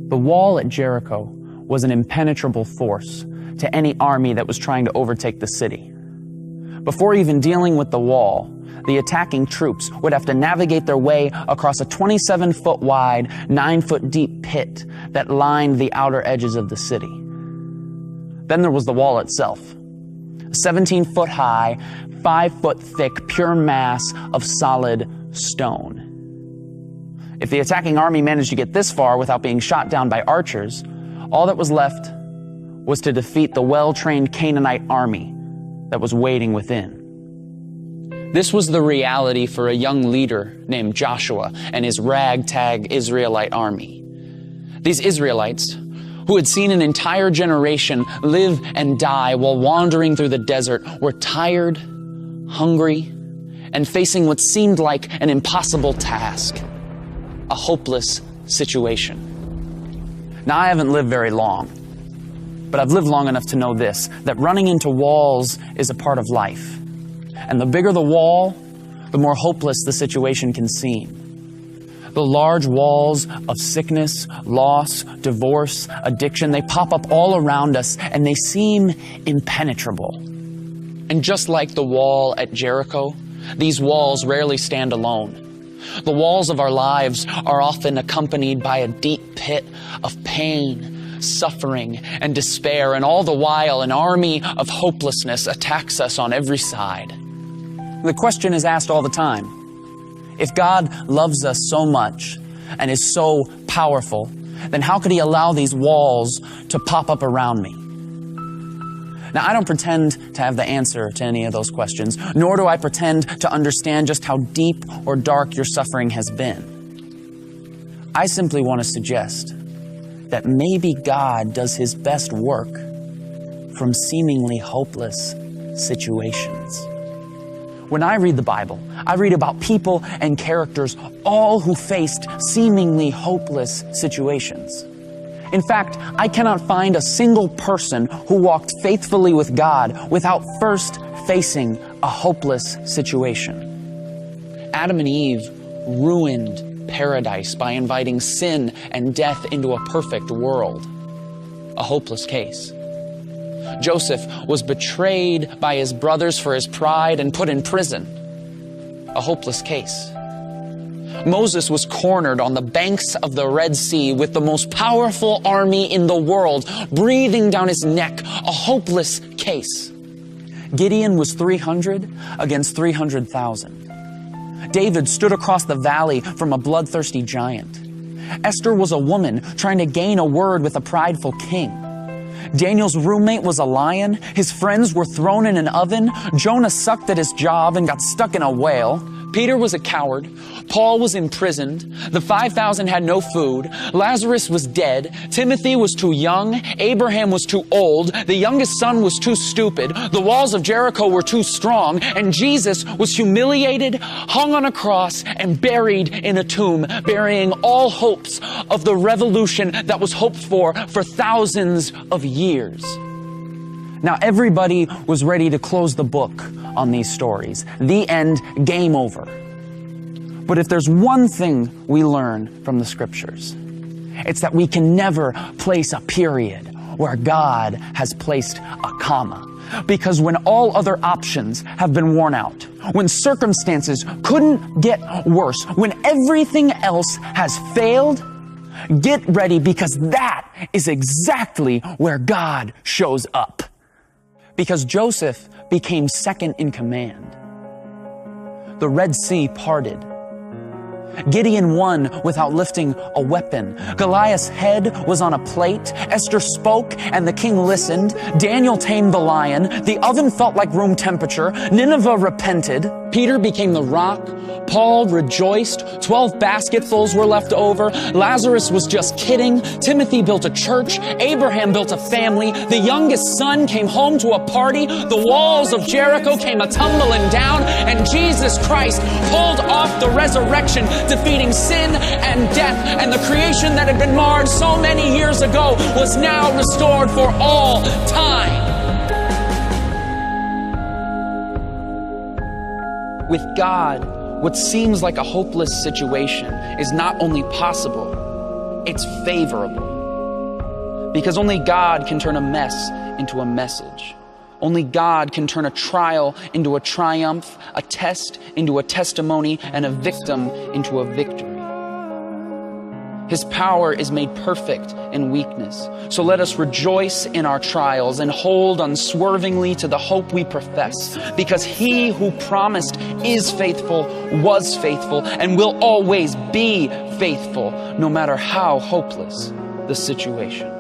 The wall at Jericho was an impenetrable force to any army that was trying to overtake the city. Before even dealing with the wall, the attacking troops would have to navigate their way across a 27-foot wide, 9-foot deep pit that lined the outer edges of the city. Then there was the wall itself, a 17-foot high, 5-foot thick, pure mass of solid stone. If the attacking army managed to get this far without being shot down by archers, all that was left was to defeat the well-trained Canaanite army that was waiting within. This was the reality for a young leader named Joshua and his ragtag Israelite army. These Israelites, who had seen an entire generation live and die while wandering through the desert, were tired, hungry, and facing what seemed like an impossible task, a hopeless situation. Now, I haven't lived very long, but I've lived long enough to know this, that running into walls is a part of life. And the bigger the wall, the more hopeless the situation can seem. The large walls of sickness, loss, divorce, addiction, they pop up all around us and they seem impenetrable. And just like the wall at Jericho, these walls rarely stand alone. The walls of our lives are often accompanied by a deep pit of pain, suffering, and despair, and all the while an army of hopelessness attacks us on every side. The question is asked all the time, if God loves us so much and is so powerful, then how could He allow these walls to pop up around me? Now, I don't pretend to have the answer to any of those questions, nor do I pretend to understand just how deep or dark your suffering has been. I simply want to suggest that maybe God does His best work from seemingly hopeless situations. When I read the Bible, I read about people and characters, all who faced seemingly hopeless situations. In fact, I cannot find a single person who walked faithfully with God without first facing a hopeless situation. Adam and Eve ruined paradise by inviting sin and death into a perfect world. A hopeless case. Joseph was betrayed by his brothers for his pride and put in prison. A hopeless case. Moses was cornered on the banks of the Red Sea with the most powerful army in the world breathing down his neck. A hopeless case. Gideon was 300 against 300,000. David stood across the valley from a bloodthirsty giant. Esther was a woman trying to gain a word with a prideful king. Daniel's roommate was a lion. His friends were thrown in an oven. Jonah sucked at his job and got stuck in a whale. Peter was a coward. Paul was imprisoned. The 5,000 had no food. Lazarus was dead. Timothy was too young. Abraham was too old. The youngest son was too stupid. The walls of Jericho were too strong. And Jesus was humiliated, hung on a cross, and buried in a tomb, burying all hopes of the revolution that was hoped for thousands of years. Now, everybody was ready to close the book on these stories. The end, game over. But if there's one thing we learn from the Scriptures, it's that we can never place a period where God has placed a comma. Because when all other options have been worn out, when circumstances couldn't get worse, when everything else has failed, get ready, because that is exactly where God shows up. Because Joseph became second in command. The Red Sea parted. Gideon won without lifting a weapon. Goliath's head was on a plate. Esther spoke and the king listened. Daniel tamed the lion. The oven felt like room temperature. Nineveh repented. Peter became the rock. Paul rejoiced. 12 basketfuls were left over. Lazarus was just kidding. Timothy built a church. Abraham built a family. The youngest son came home to a party. The walls of Jericho came a-tumbling down. And Jesus Christ pulled off the resurrection, defeating sin and death. And the creation that had been marred so many years ago was now restored for all time. With God, what seems like a hopeless situation is not only possible, it's favorable. Because only God can turn a mess into a message. Only God can turn a trial into a triumph, a test into a testimony, and a victim into a victory. His power is made perfect in weakness. So let us rejoice in our trials and hold unswervingly to the hope we profess, because he who promised is faithful, was faithful, and will always be faithful, no matter how hopeless the situation.